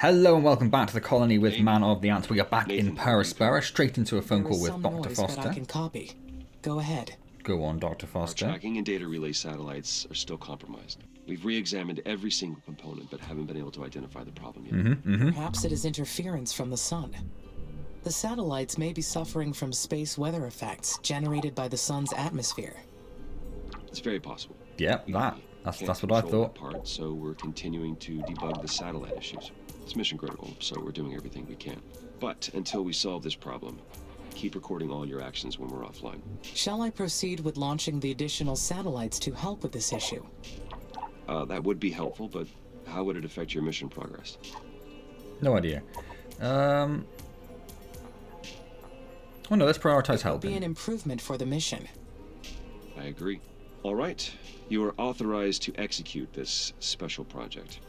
Hello and welcome back to the colony with Man of the Ants. We are back in Nathan, Perispera, straight into a phone There call is with some Dr. noise, but I Foster. can copy. Go ahead. Go on, Dr. Our Foster. tracking and data relay satellites are still compromised. We've re-examined every single component, but haven't been able to identify the problem yet. Perhaps it is interference from the sun. The satellites may be suffering from space weather effects generated by the sun's atmosphere. It's very possible. Yep, We that's can't what I control thought. that part, so we're continuing to debug the satellite issues. It's mission critical, so we're doing everything we can. But until we solve this problem, keep recording all your actions when we're offline. Shall I proceed with launching the additional satellites to help with this issue? That would be helpful, but how would it affect your mission progress? No idea. Oh no, let's prioritize Be an helping. improvement for the mission. I agree. All right, you are authorized to execute this special project.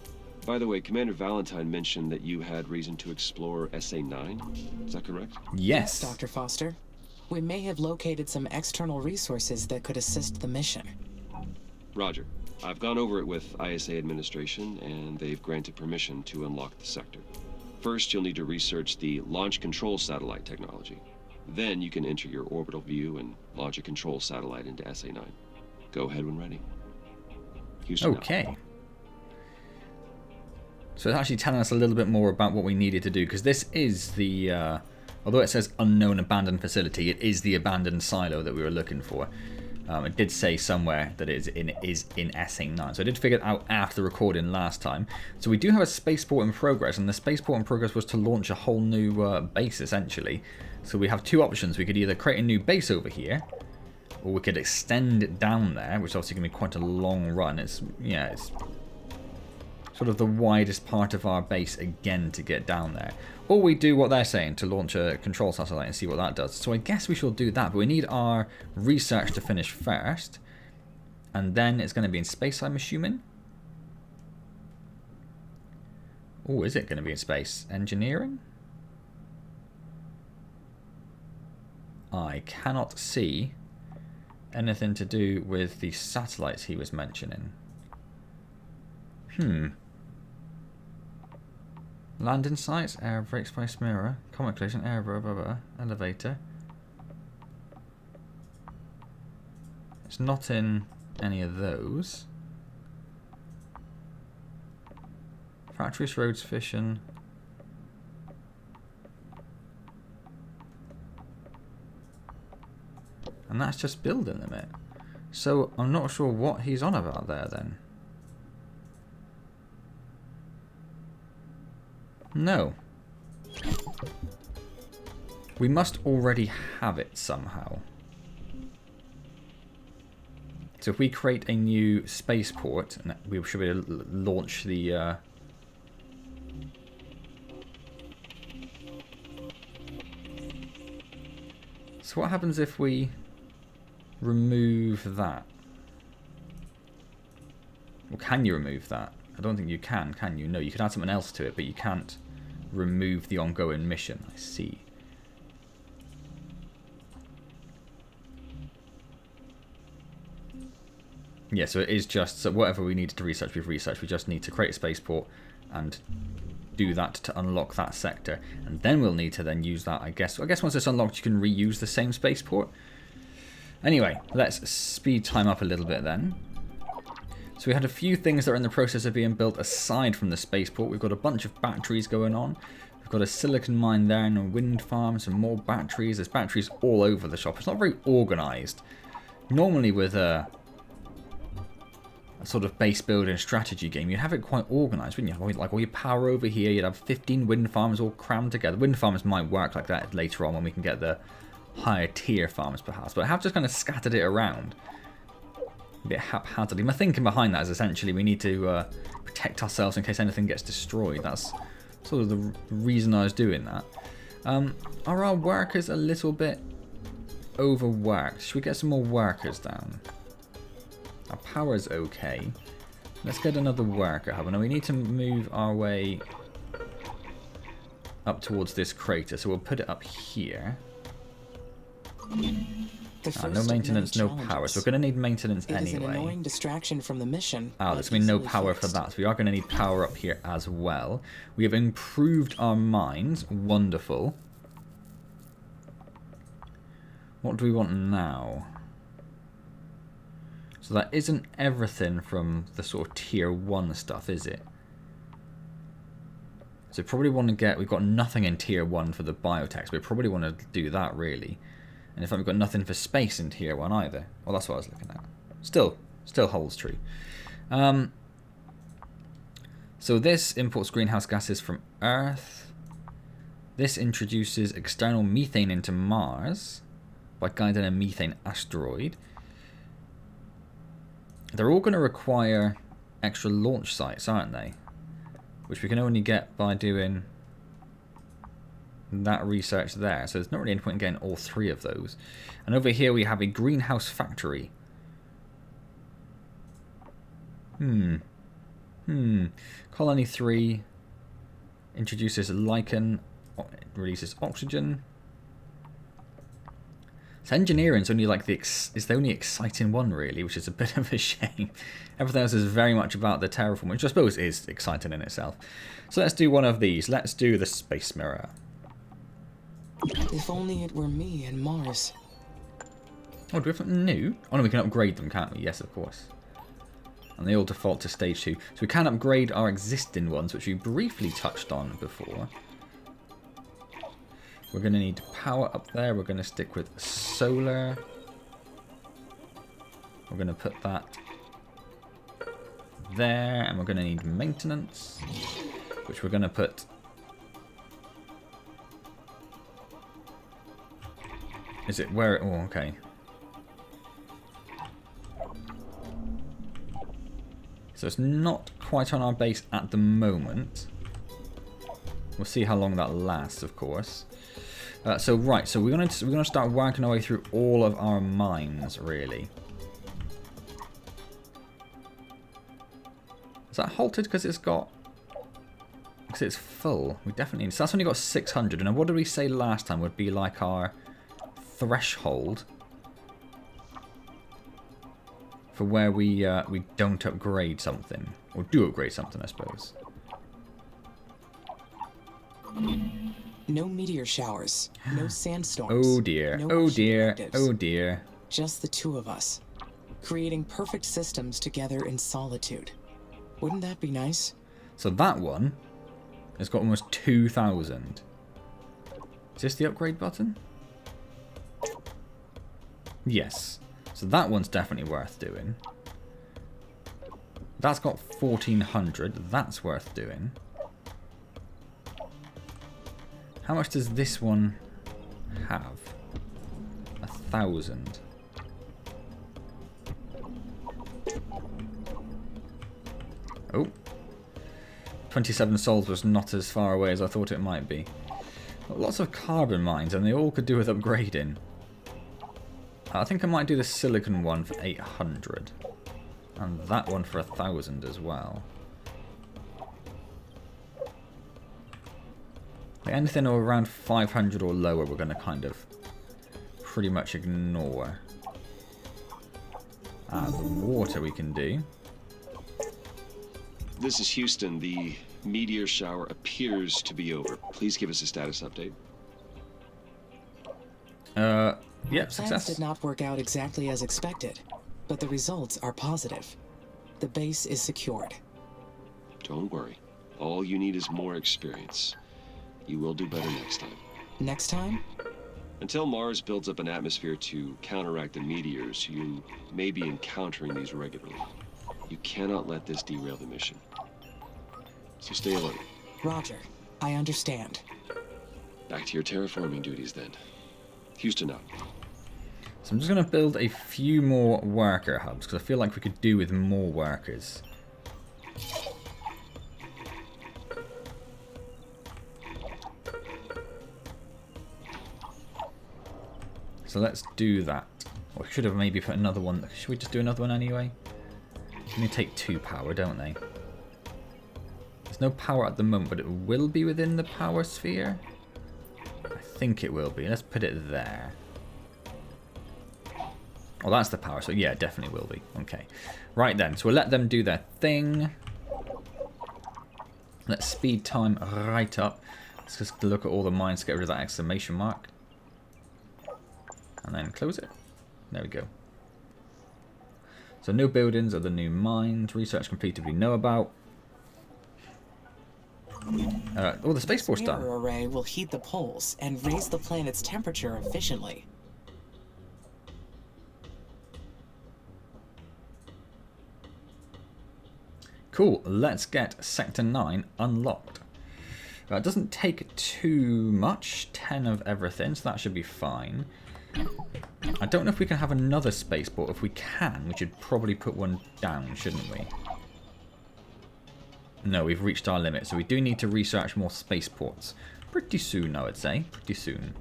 By the way, Commander Valentine mentioned that you had reason to explore SA-9. Is that correct? Yes. Dr. Foster. We may have located some external resources that could assist the mission. Roger. I've gone over it with ISA administration, and they've granted permission to unlock the sector. First, you'll need to research the launch control satellite technology. Then you can enter your orbital view and launch a control satellite into SA-9. Go ahead when ready. Houston out. Okay. So it's actually telling us a little bit more about what we needed to do, because this is the, although it says unknown abandoned facility, it is the abandoned silo that we were looking for. It did say somewhere that it is in SA-9, so I did figure it out after the recording last time. So we do have a spaceport in progress, and the spaceport in progress was to launch a whole new base, essentially. So we have two options. We could either create a new base over here, or we could extend it down there, which is obviously going to be quite a long run. It's sort of the widest part of our base again to get down there. Or we do what they're saying, to launch a control satellite and see what that does. So I guess we shall do that, but we need our research to finish first. And then it's going to be in space, I'm assuming. Oh, is it going to be in space? Engineering? I cannot see anything to do with the satellites he was mentioning. Landing sites, air brakes by Smira, comet collision, air blah, blah, blah, elevator. It's not in any of those. Factories, roads, fission. And that's just building limit. So I'm not sure what he's on about there then. No. We must already have it somehow. So if we create a new spaceport, and we should be able to launch the... So what happens if we remove that? Or can you remove that? I don't think you can you? No, you can add something else to it, but you can't remove the ongoing mission. I see. Yeah, so it is just, so whatever we needed to research, we've researched. We just need to create a spaceport and do that to unlock that sector. And then we'll need to then use that, I guess. I guess once it's unlocked, you can reuse the same spaceport. Anyway, let's speed time up a little bit then. So we had a few things that are in the process of being built aside from the spaceport. We've got a bunch of batteries going on. We've got a silicon mine there and a wind farm, some more batteries. There's batteries all over the shop. It's not very organised. Normally with a sort of base building strategy game, you'd have it quite organised, wouldn't you? Like all your power over here, you'd have 15 wind farms all crammed together. Wind farms might work like that later on when we can get the higher tier farms perhaps, but I have just kind of scattered it around a bit haphazardly. My thinking behind that is essentially we need to protect ourselves in case anything gets destroyed. That's sort of the reason I was doing that. Are our workers a little bit overworked? Should we get some more workers down? Our power's okay. Let's get another worker hub. Now we need to move our way up towards this crater, so we'll put it up here. No maintenance, no power. So we're going to need maintenance It is an anyway. annoying distraction from the mission. There's but going to be no easily power for fixed. that. So we are going to need power up here as well. We have improved our mines. Wonderful. What do we want now? So that isn't everything from the sort of tier 1 stuff, is it? So we probably want to get... We've got nothing in tier 1 for the biotech, so we probably want to do that, really. And in fact, we've got nothing for space in tier 1 either. Well, that's what I was looking at. Still holds true. So this imports greenhouse gases from Earth. This introduces external methane into Mars by guiding a methane asteroid. They're all going to require extra launch sites, aren't they? Which we can only get by doing that research there. So there's not really any point in getting all 3 of those. And over here we have a greenhouse factory. Colony 3 introduces lichen, releases oxygen. So engineering's only like is the only exciting one, really, which is a bit of a shame. Everything else is very much about the terraform, which I suppose is exciting in itself. So let's do one of these. Let's do the space mirror. If only it were me and Mars. Oh, do we have something new? Oh no, we can upgrade them, can't we? Yes, of course. And they all default to stage 2. So we can upgrade our existing ones, which we briefly touched on before. We're going to need power up there. We're going to stick with solar. We're going to put that there. And we're going to need maintenance, which we're going to put... Is it where... Oh, okay. So it's not quite on our base at the moment. We'll see how long that lasts, of course. So we're gonna start working our way through all of our mines, really. Is that halted because it's full? We definitely need. So that's only got 600. And what did we say last time would be like our threshold for where we don't upgrade something, or do upgrade something, I suppose. No meteor showers, no sandstorms. Oh dear, no oh Martian dear, directives. oh dear. Just the 2 of us, creating perfect systems together in solitude. Wouldn't that be nice? So that one has got almost 2,000. Is this the upgrade button? Yes. So that one's definitely worth doing. That's got 1,400. That's worth doing. How much does this one have? 1,000. Oh. 27 souls was not as far away as I thought it might be. Lots of carbon mines, and they all could do with upgrading. I think I might do the silicon one for 800. And that one for 1,000 as well. Like anything around 500 or lower, we're going to kind of pretty much ignore. The water we can do. This is Houston. The meteor shower appears to be over. Please give us a status update. Yep, Plans success. did not work out exactly as expected, but the results are positive. The base is secured. Don't worry. All you need is more experience. You will do better next time. Next time? Until Mars builds up an atmosphere to counteract the meteors, you may be encountering these regularly. You cannot let this derail the mission. So stay alert. Roger. I understand. Back to your terraforming duties then. Houston out. So I'm just going to build a few more worker hubs, because I feel like we could do with more workers. So let's do that. Or should have maybe put another one. Should we just do another one anyway? They take 2 power, don't they? There's no power at the moment, but it will be within the power sphere. I think it will be. Let's put it there. Oh, that's the power. So yeah, it definitely will be. Okay. Right then. So we'll let them do their thing. Let's speed time right up. Let's just look at all the mines to get rid of that exclamation mark. And then close it. There we go. So new buildings are the new mines. Research completed we know about. Oh, the spaceport's This done. mirror array will heat the poles and raise the planet's temperature efficiently. Cool, let's get Sector 9 unlocked. It doesn't take too much, 10 of everything, so that should be fine. I don't know if we can have another spaceport. If we can, we should probably put one down, shouldn't we? No, we've reached our limit, so we do need to research more spaceports. Pretty soon, I would say. Pretty soon.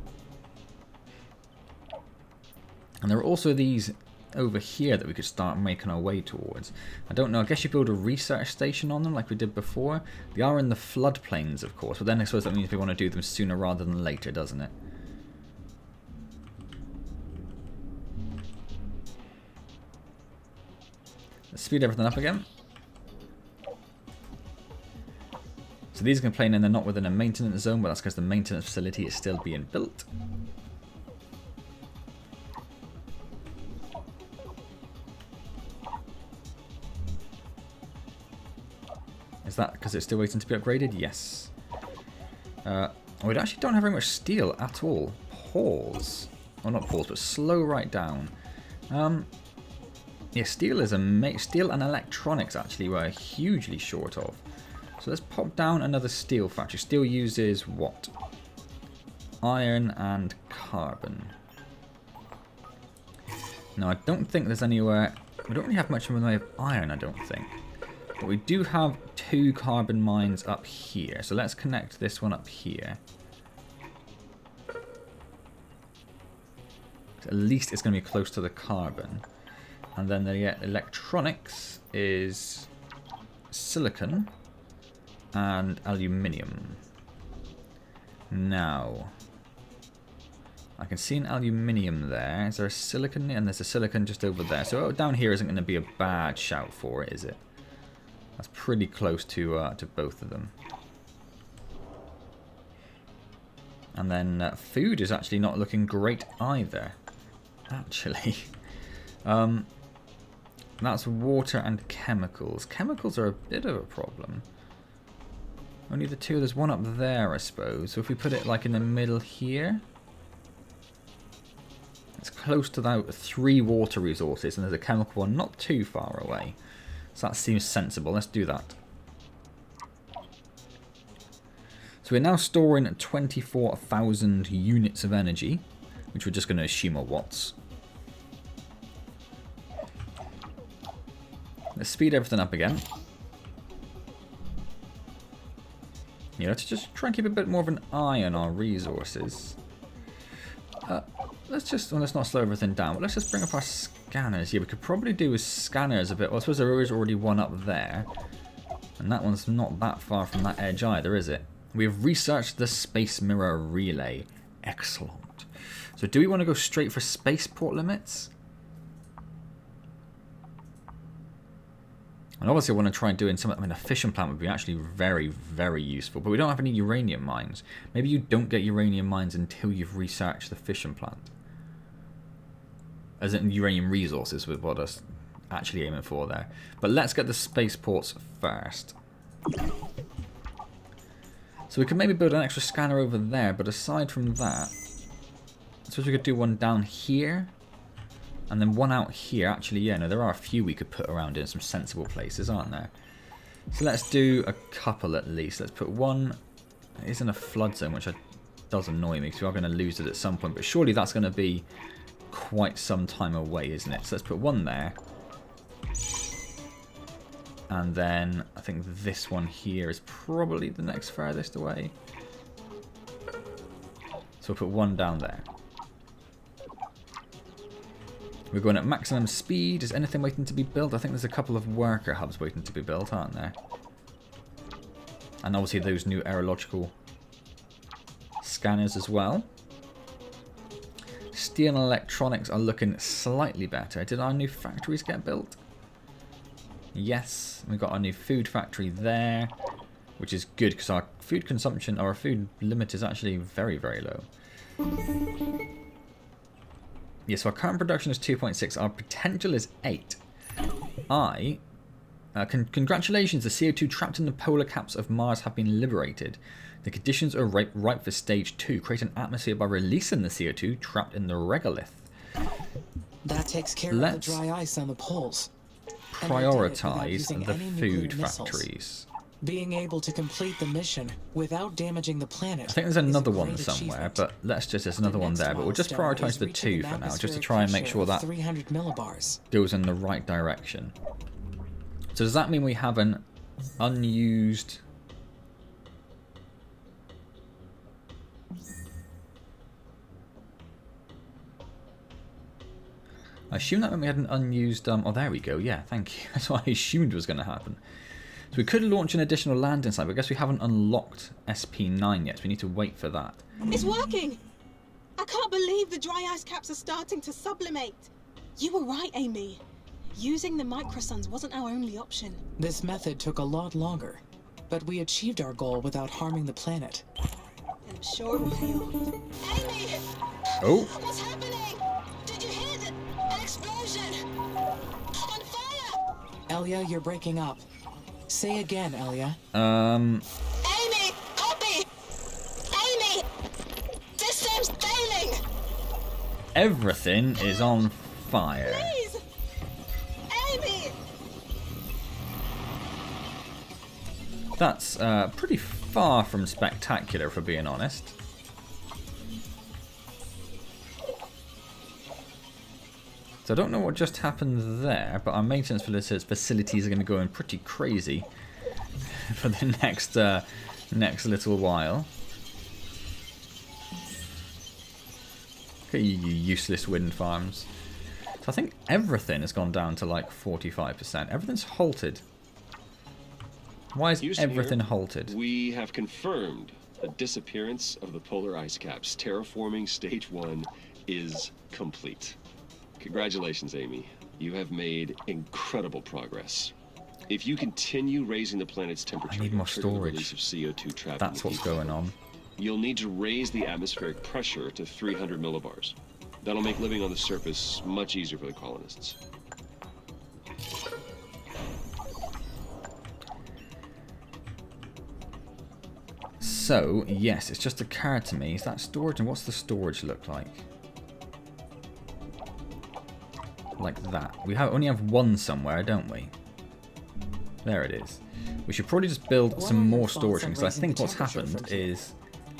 And there are also these over here that we could start making our way towards. I don't know, I guess you build a research station on them like we did before. They are in the floodplains, of course, but then I suppose that means we want to do them sooner rather than later, doesn't it? Let's speed everything up again. So these are complaining they're not within a maintenance zone, but that's because the maintenance facility is still being built. Is that because it's still waiting to be upgraded? Yes. We actually don't have very much steel at all. Pause. Well, not pause, but slow right down. Yeah, steel is steel and electronics actually we're hugely short of. So let's pop down another steel factory. Steel uses what? Iron and carbon. Now I don't think there's anywhere. We don't really have much in the way of iron, I don't think. But we do have 2 carbon mines up here. So let's connect this one up here. At least it's going to be close to the carbon. And then the electronics is silicon and aluminium. Now, I can see an aluminium there. Is there a silicon? And there's a silicon just over there. So down here isn't going to be a bad shout for it, is it? That's pretty close to both of them. And then food is actually not looking great either. Actually. That's water and chemicals. Chemicals are a bit of a problem. Only the 2. There's one up there, I suppose. So if we put it like in the middle here. It's close to that 3 water resources. And there's a chemical one not too far away. So that seems sensible. Let's do that. So we're now storing 24,000 units of energy. Which we're just going to assume are watts. Let's speed everything up again. Yeah, let's just try and keep a bit more of an eye on our resources. Let's not slow everything down, but let's just bring up our scanners. Yeah, we could probably do with scanners a bit. Well, I suppose there is already one up there. And that one's not that far from that edge either, is it? We've researched the Space Mirror Relay. Excellent. So do we want to go straight for spaceport limits? And obviously I want to try and do in some. I mean, a fission plant would be actually very, very useful. But we don't have any uranium mines. Maybe you don't get uranium mines until you've researched the fission plant. As in uranium resources with what us actually aiming for there. But let's get the spaceports first. So we could maybe build an extra scanner over there. But aside from that, I suppose we could do one down here. And then one out here. Actually, yeah, no, there are a few we could put around in some sensible places, aren't there? So let's do a couple at least. Let's put one. It is in a flood zone, which does annoy me because we are going to lose it at some point. But surely that's going to be quite some time away, isn't it? So let's put one there. And then I think this one here is probably the next furthest away. So we'll put one down there. We're going at maximum speed. Is anything waiting to be built? I think there's a couple of worker hubs waiting to be built, aren't there? And obviously those new aerological scanners as well. Steel and electronics are looking slightly better. Did our new factories get built? Yes, we've got our new food factory there, which is good because our food consumption, or our food limit is actually very, very low. Yes, our current production is 2.6. Our potential is 8. Congratulations, the CO2 trapped in the polar caps of Mars have been liberated. The conditions are ripe for stage 2. Create an atmosphere by releasing the CO2 trapped in the regolith. That takes care of the dry ice on the poles. Prioritize the food factories. Being able to complete the mission without damaging the planet. I think there's another one somewhere, but there's another one there. But we'll just prioritize the 2 for now, just to try and make sure that 300 millibars goes in the right direction. So does that mean we have an unused... I assume that meant we had an unused... oh, there we go. Yeah, thank you. That's what I assumed was going to happen. So we could launch an additional landing site, but I guess we haven't unlocked SP9 yet, so we need to wait for that. It's working! I can't believe the dry ice caps are starting to sublimate. You were right, Amy. Using the microsuns wasn't our only option. This method took a lot longer, but we achieved our goal without harming the planet. I'm sure it will pay off. Amy! Oh! What's happening? Did you hear that? An explosion! On fire! Elia, you're breaking up. Say again, Elia. Amy! Copy! Amy! System's failing! Everything is on fire. Please! Amy! That's pretty far from spectacular, for being honest. So I don't know what just happened there, but our maintenance facilities are going to go in pretty crazy for the next little while. Okay, you useless wind farms. So I think everything has gone down to like 45%. Everything's halted. Why is Houston everything here. halted? We have confirmed the disappearance of the polar ice caps. Terraforming stage 1 is complete. Congratulations, Amy. You have made incredible progress. If you continue raising the planet's temperature, I need more you'll trigger the storage. release of CO2 trapped That's in the what's heat going bubble. on. You'll need to raise the atmospheric pressure to 300 millibars. That'll make living on the surface much easier for the colonists. So, yes, it's just occurred to me. Is that storage? And what's the storage look like? Like that. We only have one somewhere, don't we? There it is. We should probably just build What are some your more thoughts storage on because I raising think the what's temperature happened from here? is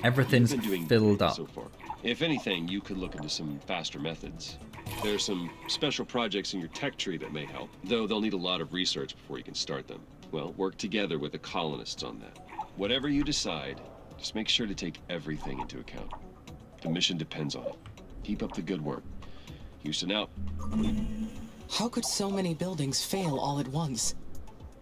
everything's You've been doing filled great up. so far. If anything, you could look into some faster methods. There's some special projects in your tech tree that may help, though they'll need a lot of research before you can start them. Well, work together with the colonists on that. Whatever you decide, just make sure to take everything into account. The mission depends on it. Keep up the good work. Houston out. How could so many buildings fail all at once?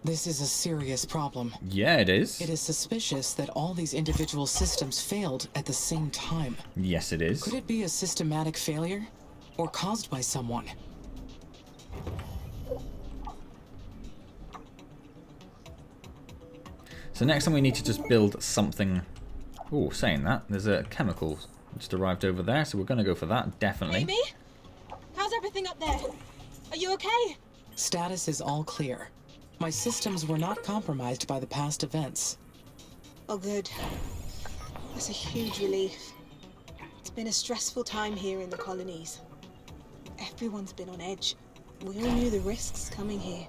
This is a serious problem. Yeah, it is. It is suspicious that all these individual systems failed at the same time. Yes, it is. Could it be a systematic failure? Or caused by someone? So next time we need to just build something... Oh, saying that, there's a chemical just arrived over there, so we're going to go for that, definitely. Amy? How's everything up there? Are you okay? Status is all clear. My systems were not compromised by the past events. Oh, good. That's a huge relief. It's been a stressful time here in the colonies. Everyone's been on edge. We all knew the risks coming here.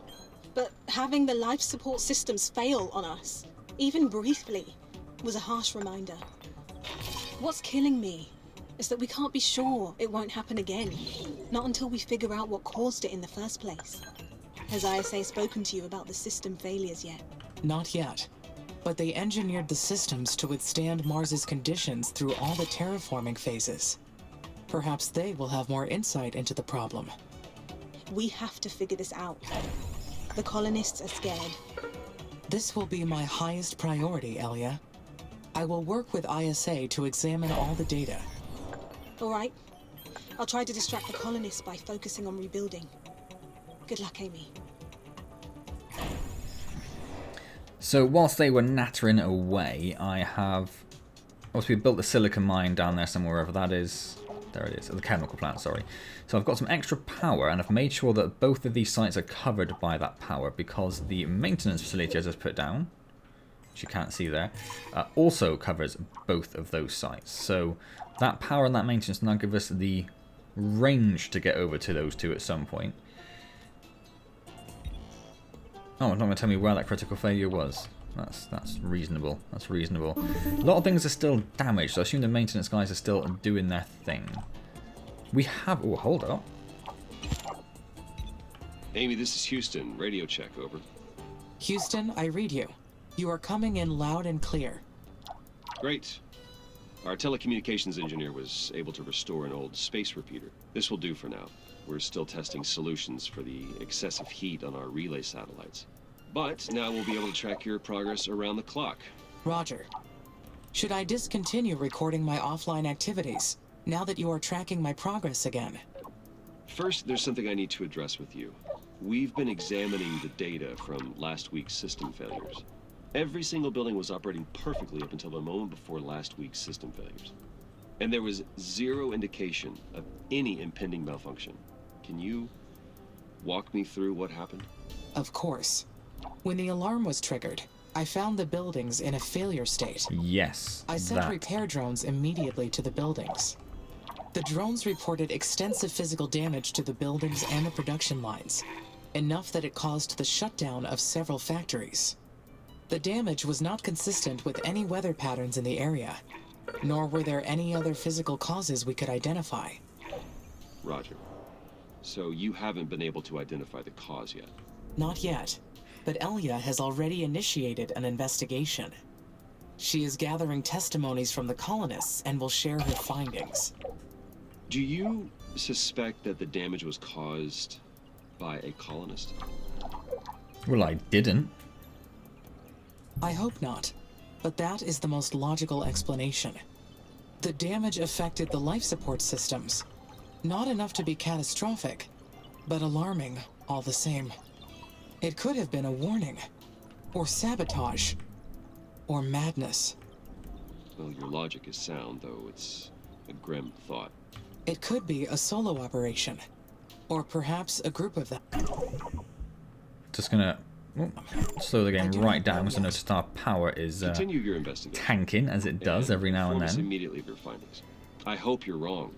But having the life support systems fail on us, even briefly, was a harsh reminder. What's killing me is that we can't be sure it won't happen again. Not until we figure out what caused it in the first place. Has ISA spoken to you about the system failures yet? Not yet. But they engineered the systems to withstand Mars's conditions through all the terraforming phases. Perhaps they will have more insight into the problem. We have to figure this out. The colonists are scared. This will be my highest priority, Elia. I will work with ISA to examine all the data. All right. I'll try to distract the colonists by focusing on rebuilding. Good luck, Amy. So whilst they were nattering away, I have... Also, we built the silicon mine down there somewhere, wherever that is. There it is, the chemical plant, sorry. So I've got some extra power, and I've made sure that both of these sites are covered by that power, because the maintenance facility I just put down, which you can't see there, also covers both of those sites. So that power and that maintenance now give us the range to get over to those two at some point. Oh, it's not going to tell me where that critical failure was. That's reasonable. That's reasonable. A lot of things are still damaged, so I assume the maintenance guys are still doing their thing. We have... Oh, hold up. Amy, this is Houston. Radio check, over. Houston, I read you. You are coming in loud and clear. Great. Our telecommunications engineer was able to restore an old space repeater. This will do for now. We're still testing solutions for the excessive heat on our relay satellites. But now we'll be able to track your progress around the clock. Roger. Should I discontinue recording my offline activities, now that you are tracking my progress again? First, there's something I need to address with you. We've been examining the data from last week's system failures. Every single building was operating perfectly up until the moment before last week's system failures. And there was zero indication of any impending malfunction. Can you walk me through what happened? Of course. When the alarm was triggered, I found the buildings in a failure state. Yes, I sent repair drones immediately to the buildings. The drones reported extensive physical damage to the buildings and the production lines, enough that it caused the shutdown of several factories. The damage was not consistent with any weather patterns in the area, nor were there any other physical causes we could identify. Roger. So you haven't been able to identify the cause yet? Not yet, but Elia has already initiated an investigation. She is gathering testimonies from the colonists and will share her findings. Do you suspect that the damage was caused by a colonist? Well, I didn't. I hope not, but that is the most logical explanation. The damage affected the life support systems. Not enough to be catastrophic, but alarming all the same. It could have been a warning, or sabotage, or madness. Well, your logic is sound, though it's a grim thought. It could be a solo operation, or perhaps a group of them. Just gonna slow the game right down because I noticed our power is Continue your investigation. tanking, as it does every now and inform us then. immediately of your findings. I hope you're wrong,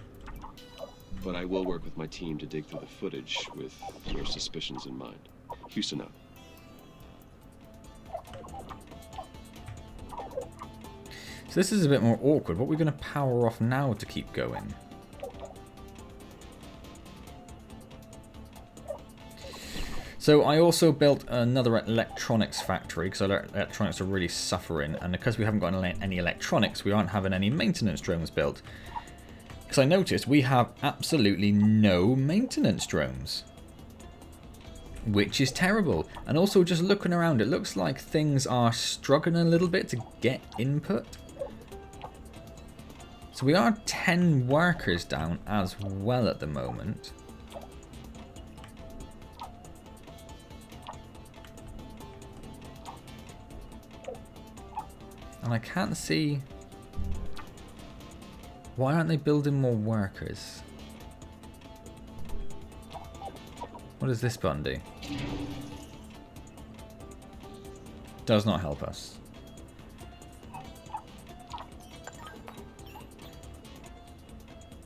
but I will work with my team to dig through the footage with your suspicions in mind. Houston out. So this is a bit more awkward. What are we going to power off now to keep going? So I also built another electronics factory because our electronics are really suffering, and because we haven't got any electronics, we aren't having any maintenance drones built. Because I noticed we have absolutely no maintenance drones, which is terrible. And also just looking around, it looks like things are struggling a little bit to get input. So we are 10 workers down as well at the moment. And I can't see... Why aren't they building more workers? What does this button do? Does not help us.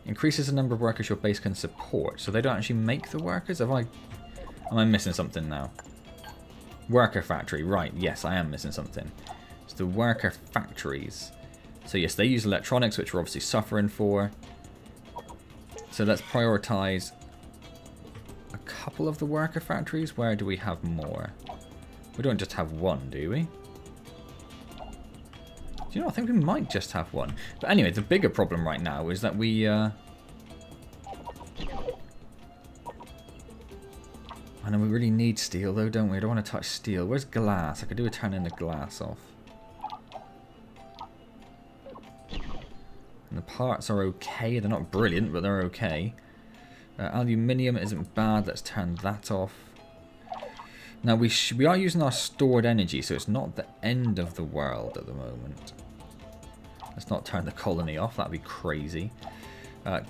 Increases the number of workers your base can support. So they don't actually make the workers? Am I missing something now? Worker factory. Right, yes, I am missing something. It's the worker factories. So yes, they use electronics, which we're obviously suffering for. So let's prioritize a couple of the worker factories. Where do we have more? We don't just have one, do we? Do you know, I think we might just have one. But anyway, the bigger problem right now is that we... I know we really need steel though, don't we? I don't want to touch steel. Where's glass? I could do a turn in the glass off. And the parts are okay. They're not brilliant, but they're okay. Aluminium isn't bad. Let's turn that off. Now we are using our stored energy, so it's not the end of the world at the moment. Let's not turn the colony off. That'd be crazy.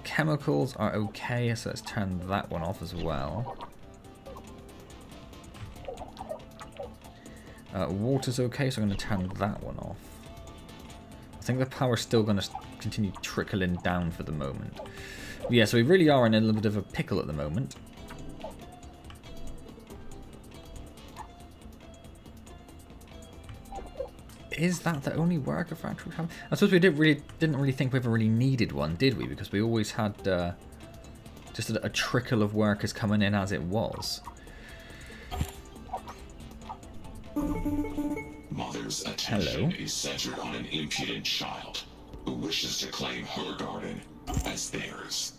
Chemicals are okay, so let's turn that one off as well. Water's okay, so I'm going to turn that one off. I think the power's still going to continue trickling down for the moment. But yeah, so we really are in a little bit of a pickle at the moment. Is that the only worker factory we have? I suppose we didn't really think we ever really needed one, did we? Because we always had just a trickle of workers coming in as it was. Mother's attention is centered on an impudent child who wishes to claim her garden as theirs.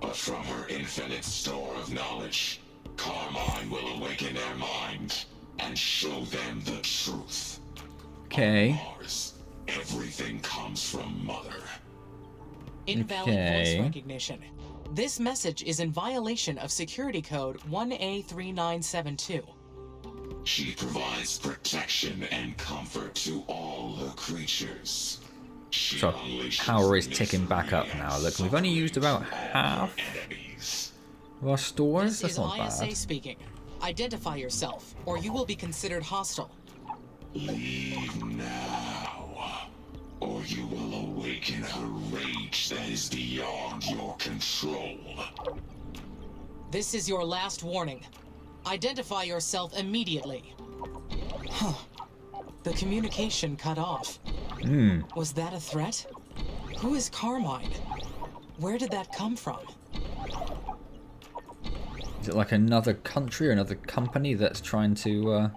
But from her infinite store of knowledge, Carmine will awaken their mind and show them the truth. Okay. On Mars, everything comes from Mother. Invalid voice recognition. This message is in violation of security code 1A3972. She provides protection and comfort to all her creatures. So power is ticking back up now. Look, we've only used about half of our stores. That's not bad. This is ISA speaking. Identify yourself, or you will be considered hostile. Leave now, or you will awaken a rage that is beyond your control. This is your last warning. Identify yourself immediately. Huh. The communication cut off. Was that a threat? Who is Carmine? Where did that come from? Is it like another country or another company that's trying to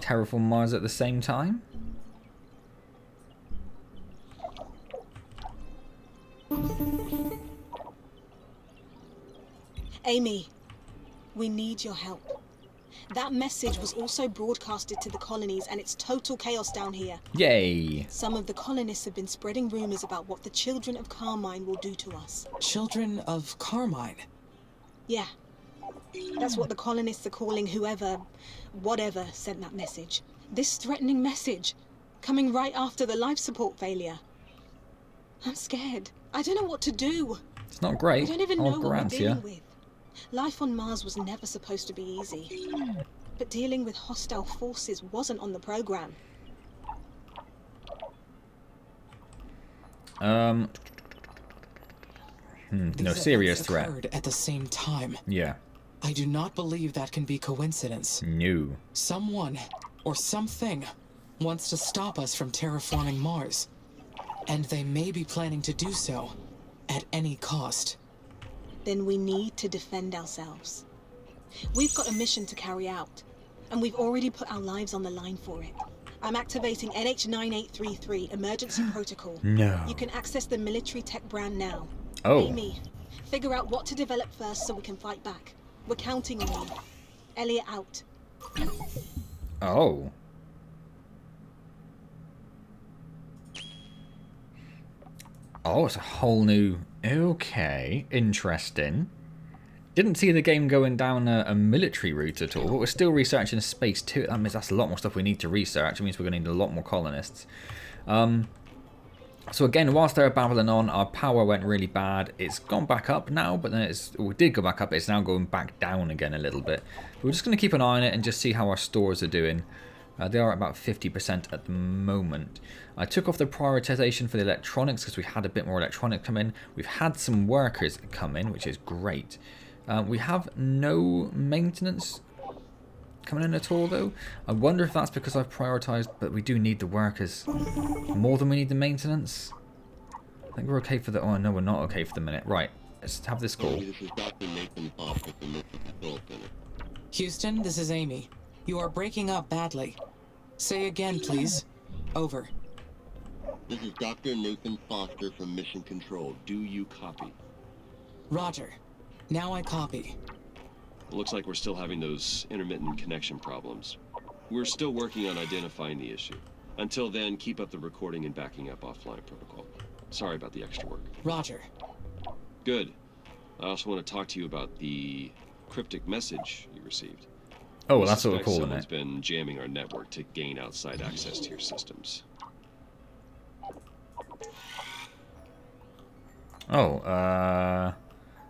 terraform Mars at the same time? Amy, we need your help. That message was also broadcasted to the colonies, and it's total chaos down here. Yay! Some of the colonists have been spreading rumors about what the children of Carmine will do to us. Children of Carmine? Yeah. That's what the colonists are calling whatever sent that message. This threatening message, coming right after the life support failure. I'm scared. I don't know what to do. It's not great. I don't even know what we're grant dealing you. with. Life on Mars was never supposed to be easy. But dealing with hostile forces wasn't on the program. No, These serious events threat. occurred at the same time. Yeah. I do not believe that can be coincidence. No. Someone or something wants to stop us from terraforming Mars. And they may be planning to do so at any cost. Then we need to defend ourselves. We've got a mission to carry out, and we've already put our lives on the line for it. I'm activating NH9833 emergency protocol. No. You can access the military tech brand now. Oh. Amy, figure out what to develop first so we can fight back. We're counting on you. Elliot out. Oh. Oh, it's a whole new... Okay, interesting. Didn't see the game going down a military route at all, but we're still researching space too. That means that's a lot more stuff we need to research. It means we're going to need a lot more colonists. So again, whilst they're babbling on, our power went really bad. It's gone back up now, but then it did go back up. It's now going back down again a little bit. But we're just going to keep an eye on it and just see how our stores are doing. They are at about 50% at the moment. I took off the prioritization for the electronics because we had a bit more electronics come in. We've had some workers come in, which is great. We have no maintenance coming in at all, though. I wonder if that's because I've prioritized, but we do need the workers more than we need the maintenance. I think we're okay for the... Oh, no, we're not okay for the minute. Right, let's have this call. This is Dr. Nathan Foster from Mission Control Center. Houston, this is Amy. You are breaking up badly. Say again, please. Over. This is Dr. Nathan Foster from Mission Control. Do you copy? Roger. Now I copy. It looks like we're still having those intermittent connection problems. We're still working on identifying the issue. Until then, keep up the recording and backing up offline protocol. Sorry about the extra work. Roger. Good. I also want to talk to you about the cryptic message you received. Oh, We well, that's what we're suspect calling someone's it. been jamming our network to gain outside access to your systems. Oh,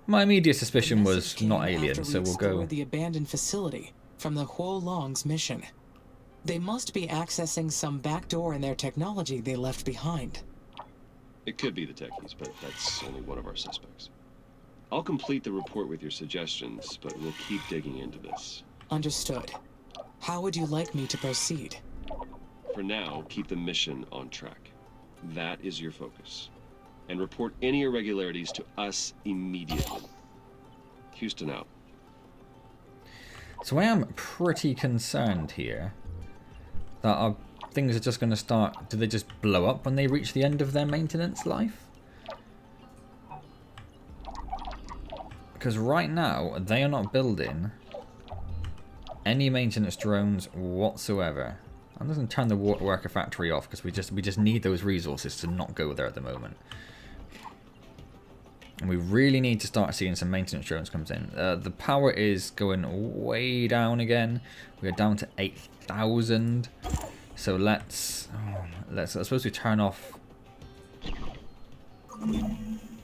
my immediate suspicion The was message came not after alien, we so we'll go. explored the abandoned facility from the Huo Long's mission. They must be accessing some backdoor in their technology they left behind. It could be the techies, but that's only one of our suspects. I'll complete the report with your suggestions, but we'll keep digging into this. Understood. How would you like me to proceed? For now, keep the mission on track. That is your focus. And report any irregularities to us immediately. Houston out. So I am pretty concerned here that our things are just going to start. Do they just blow up when they reach the end of their maintenance life? Because right now they are not building any maintenance drones whatsoever. I'm just going to turn the worker factory off because we just need those resources to not go there at the moment. And we really need to start seeing some maintenance drones comes in. The power is going way down again. We are down to 8,000. So let's I suppose we turn off.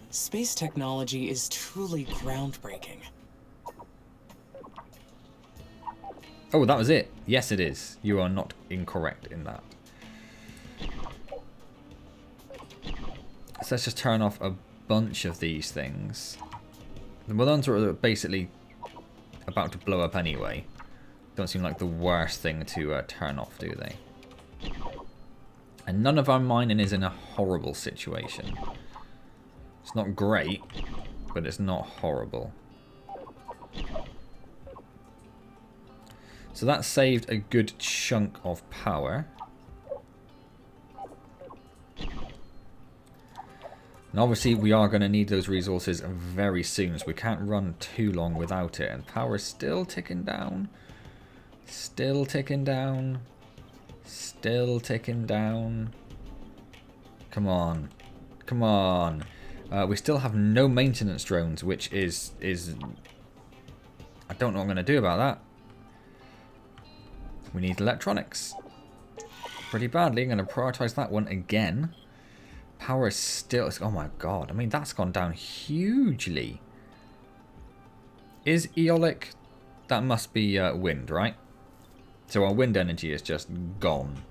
Space technology is truly groundbreaking. Oh, that was it. Yes, it is. You are not incorrect in that. So let's just turn off a bunch of these things. The ones that are basically about to blow up anyway don't seem like the worst thing to turn off, do they? And none of our mining is in a horrible situation. It's not great, but it's not horrible. So that saved a good chunk of power. And obviously we are going to need those resources very soon, so we can't run too long without it. And power is still ticking down. Still ticking down. Still ticking down. Come on. Come on. We still have no maintenance drones, which is... I don't know what I'm going to do about that. We need electronics. Pretty badly. I'm going to prioritize that one again. Power is still... Oh my god. I mean, that's gone down hugely. Is Aeolic... That must be wind, right? So our wind energy is just gone.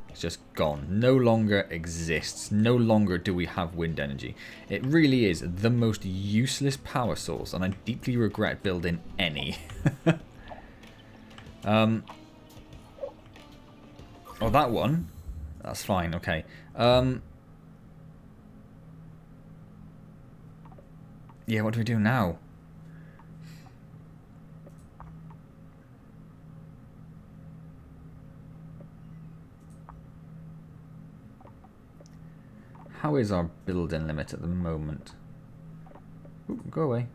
It's just gone. No longer exists. No longer do we have wind energy. It really is the most useless power source, and I deeply regret building any. Oh, that one. That's fine. Okay. Yeah, what do we do now? How is our building limit at the moment? Ooh, go away.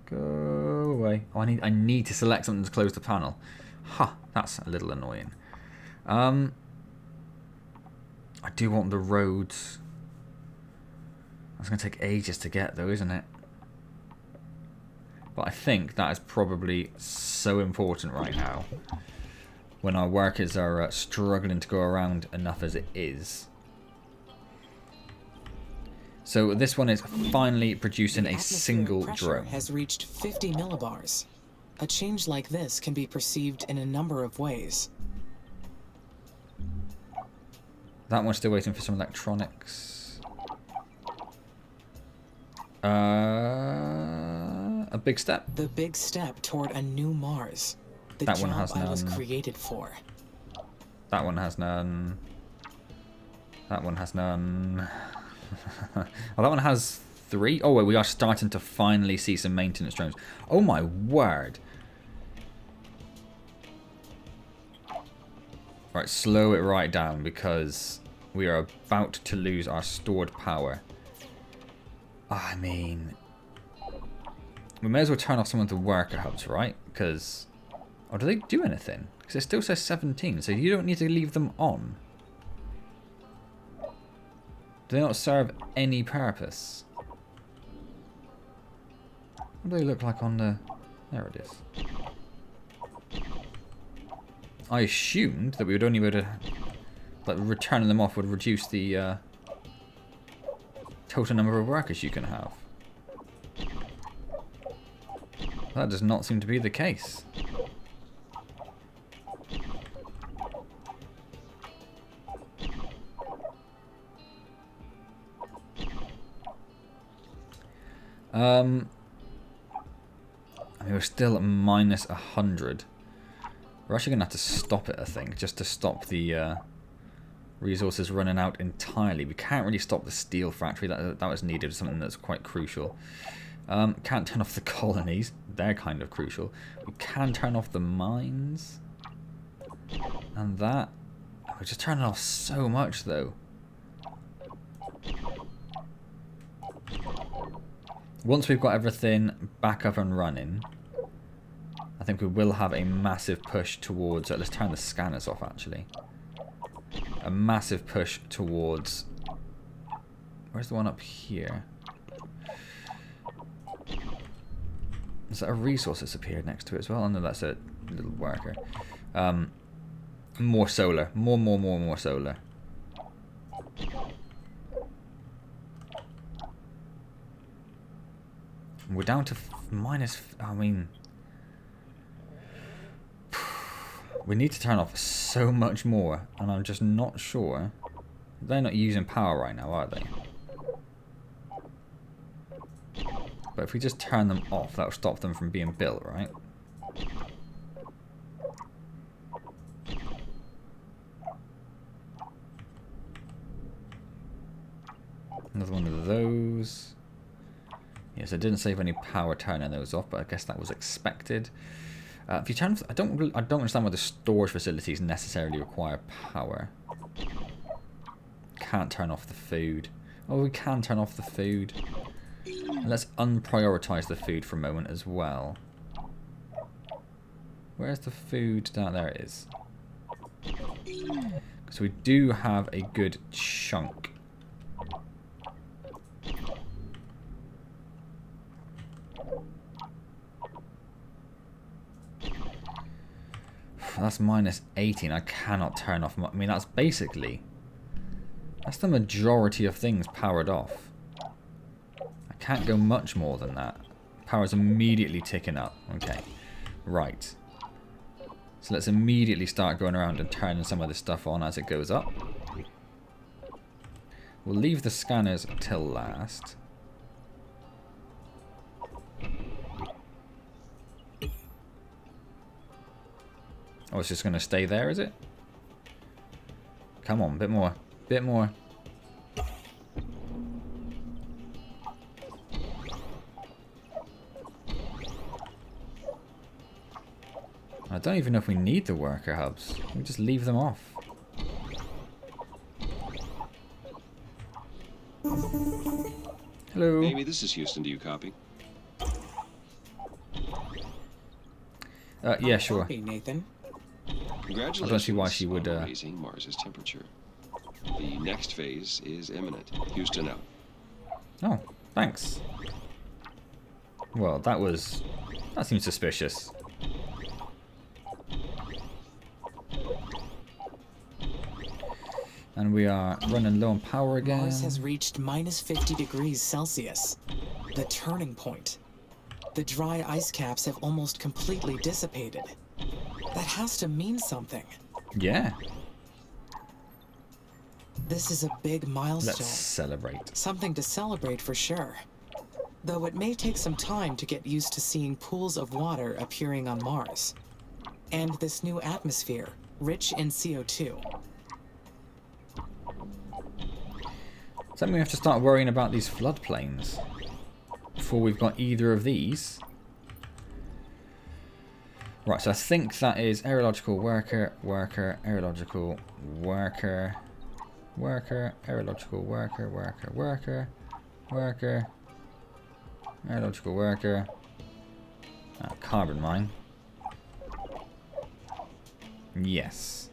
Go away. Oh, I need to select something to close the panel. Ha, that's a little annoying. I do want the roads. That's going to take ages to get though, isn't it? But I think that is probably so important right now. When our workers are struggling to go around enough as it is. So this one is finally producing a single drone. Has reached 50 millibars. A change like this can be perceived in a number of ways. That one's still waiting for some electronics. A big step. The big step toward a new Mars. The That job one has I was none. created for. That one has none. That one has none. Oh, that one has 3. Oh, wait, we are starting to finally see some maintenance drones. Oh my word. Right, slow it right down because we are about to lose our stored power. I mean, we may as well turn off some of the worker hubs, right? Because, oh, do they do anything? Because it still says 17, so you don't need to leave them on. Do they not serve any purpose? What do they look like on the... There it is. I assumed that we would only be able to... Like, returning them off would reduce the total number of workers you can have. That does not seem to be the case. I mean, we're still at minus 100. We're actually going to have to stop it, I think, just to stop the resources running out entirely. We can't really stop the steel factory. That was needed, something that's quite crucial. Can't turn off the colonies. They're kind of crucial. We can turn off the mines. And that... We're just turning off so much, though. Once we've got everything back up and running, I think we will have a massive push towards... let's turn the scanners off, actually. A massive push towards... Where's the one up here? Is that a resource that's appeared next to it as well? Oh no, that's a little worker. More solar. More solar. We're down to minus... I mean... We need to turn off so much more, and I'm just not sure. They're not using power right now, are they? But if we just turn them off, that'll stop them from being built, right? Another one of those. Yes, I didn't save any power turning those off, but I guess that was expected. If you turn, I don't understand why the storage facilities necessarily require power. Can't turn off the food. Oh, we can turn off the food. And let's unprioritize the food for a moment as well. Where's the food? Down there it is. So we do have a good chunk. That's minus 18. I cannot turn off. I mean, that's basically... That's the majority of things powered off. I can't go much more than that. Power's immediately ticking up. Okay. Right. So let's immediately start going around and turning some of this stuff on as it goes up. We'll leave the scanners till last. Oh, it's just going to stay there, is it? Come on, a bit more. Bit more. I don't even know if we need the worker hubs. We just leave them off. Hello. Amy, this is Houston. Do you copy? Yeah, sure. Copy, Nathan. Congratulations I don't see why she would, on raising Mars's temperature. The next phase is imminent. Houston out. Oh, thanks. Well, that seems suspicious. And we are running low on power again. Mars has reached minus 50 degrees Celsius. The turning point. The dry ice caps have almost completely dissipated. That has to mean something. Yeah. This is a big milestone. Let's celebrate. Something to celebrate for sure. Though it may take some time to get used to seeing pools of water appearing on Mars. And this new atmosphere, rich in CO2. Does that mean we have to start worrying about these floodplains before we've got either of these? Right, so I think that is aerological worker, aerological worker, aerological worker, aerological worker, carbon mine. Yes.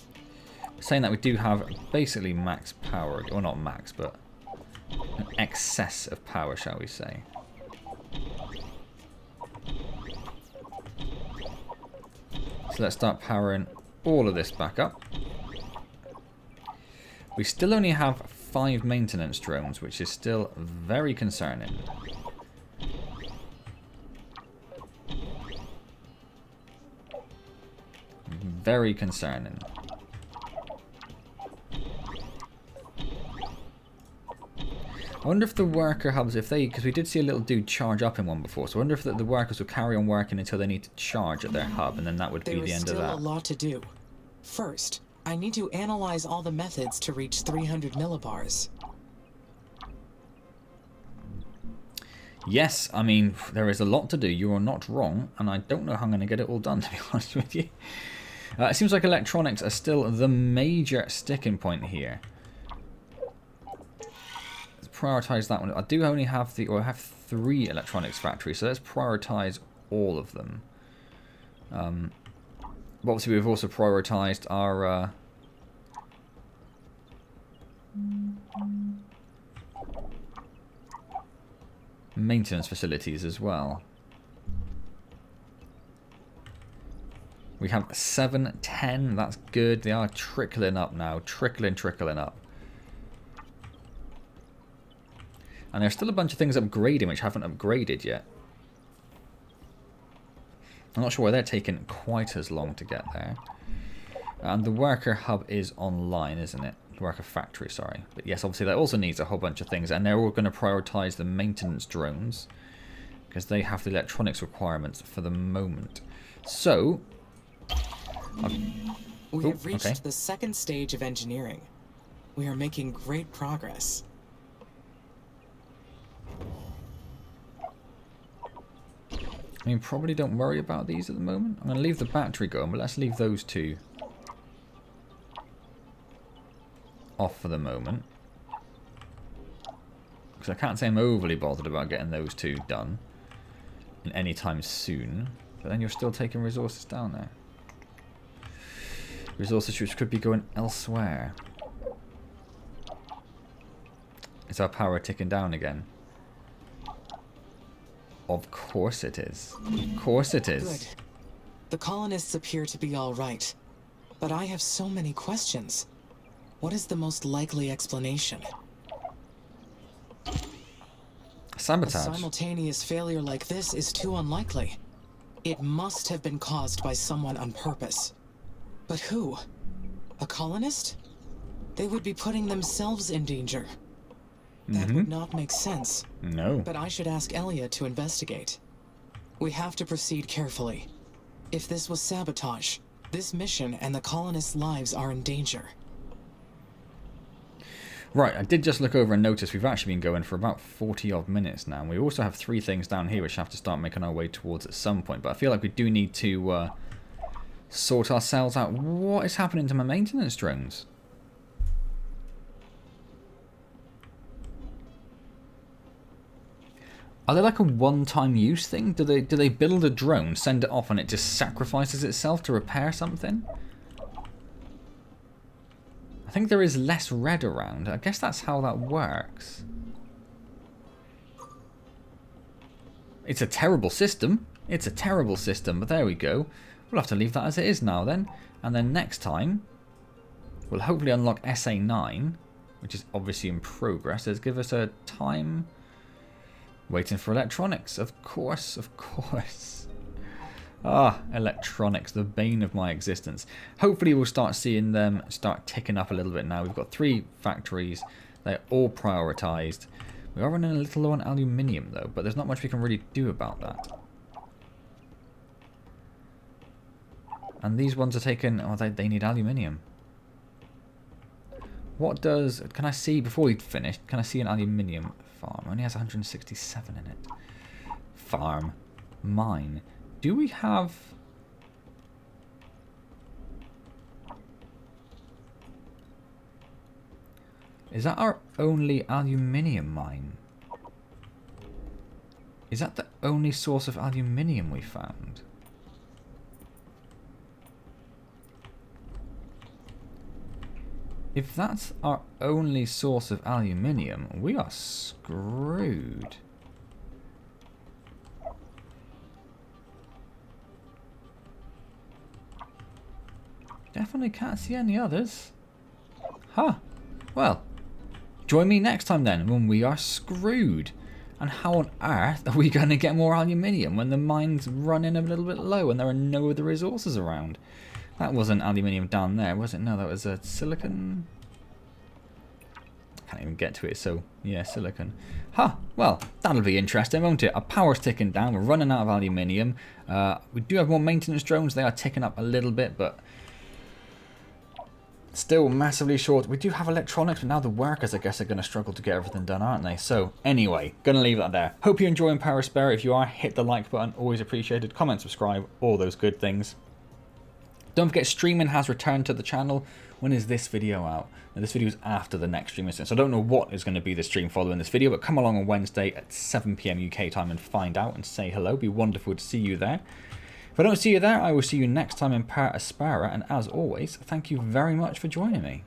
Saying that we do have basically max power, well not max, but an excess of power, shall we say. So let's start powering all of this back up. We still only have 5 maintenance drones, which is still very concerning. Very concerning. I wonder if the worker hubs, because we did see a little dude charge up in one before, so I wonder if the workers will carry on working until they need to charge at their hub, and then that would be the end of that. There is still a lot to do. First, I need to analyze all the methods to reach 300 millibars. Yes, I mean, there is a lot to do. You are not wrong, and I don't know how I'm going to get it all done, to be honest with you. It seems like electronics are still the major sticking point here. Let's prioritize that one. I do only have I have 3 electronics factories, so let's prioritize all of them. But obviously, we've also prioritized our maintenance facilities as well. We have 7, 10. That's good. They are trickling up now. Trickling up. And there's still a bunch of things upgrading which haven't upgraded yet. I'm not sure why they're taking quite as long to get there. And the worker hub is online, isn't it? The worker factory, sorry. But yes, obviously that also needs a whole bunch of things. And they're all going to prioritize the maintenance drones, because they have the electronics requirements for the moment. So... We have reached the second stage of engineering. We are making great progress. I mean, probably don't worry about these at the moment. I'm going to leave the battery going, but let's leave those 2 off for the moment. Because I can't say I'm overly bothered about getting those 2 done in any time soon. But then you're still taking resources down there. Resources which could be going elsewhere. Is our power ticking down again? Of course it is. Of course it is. Good. The colonists appear to be all right. But I have so many questions. What is the most likely explanation? Sabotage. A simultaneous failure like this is too unlikely. It must have been caused by someone on purpose. But who? A colonist? They would be putting themselves in danger. That would not make sense. No. But I should ask Elia to investigate. We have to proceed carefully. If this was sabotage, this mission and the colonists' lives are in danger. Right, I did just look over and notice we've actually been going for about 40 odd minutes now. And we also have 3 things down here which have to start making our way towards at some point. But I feel like we do need to sort ourselves out. What is happening to my maintenance drones? Are they like a one-time use thing? Do they build a drone, send it off, and it just sacrifices itself to repair something? I think there is less red around. I guess that's how that works. It's a terrible system. It's a terrible system, but there we go. We'll have to leave that as it is now then. And then next time, we'll hopefully unlock SA9, which is obviously in progress. Let's give us a time... Waiting for electronics, of course, of course. Ah, electronics, the bane of my existence. Hopefully we'll start seeing them start ticking up a little bit now. We've got 3 factories. They're all prioritised. We are running a little low on aluminium though, but there's not much we can really do about that. And these ones are taking... Oh, they need aluminium. What does... Can I see, before we finish, can I see an aluminium farm? It only has 167 in it. Farm. Mine. Do we have... Is that our only aluminium mine? Is that the only source of aluminium we found? If that's our only source of aluminium, we are screwed. Definitely can't see any others. Huh. Well, join me next time then when we are screwed. And how on earth are we going to get more aluminium when the mine's running a little bit low and there are no other resources around? That wasn't aluminium down there, was it? No, that was a silicon. I can't even get to it, so yeah, silicon. Huh, well, that'll be interesting, won't it? Our power's ticking down, we're running out of aluminium. We do have more maintenance drones, they are ticking up a little bit, but still massively short. We do have electronics, but now the workers, I guess, are going to struggle to get everything done, aren't they? So, anyway, going to leave that there. Hope you're enjoying Power Spare. If you are, hit the like button. Always appreciated. Comment, subscribe, all those good things. Don't forget, streaming has returned to the channel. When is this video out? Now, this video is after the next stream, so I don't know what is going to be the stream following this video, but come along on Wednesday at 7 PM UK time and find out and say hello. It'd be wonderful to see you there. If I don't see you there, I will see you next time in Power Aspera, and as always, thank you very much for joining me.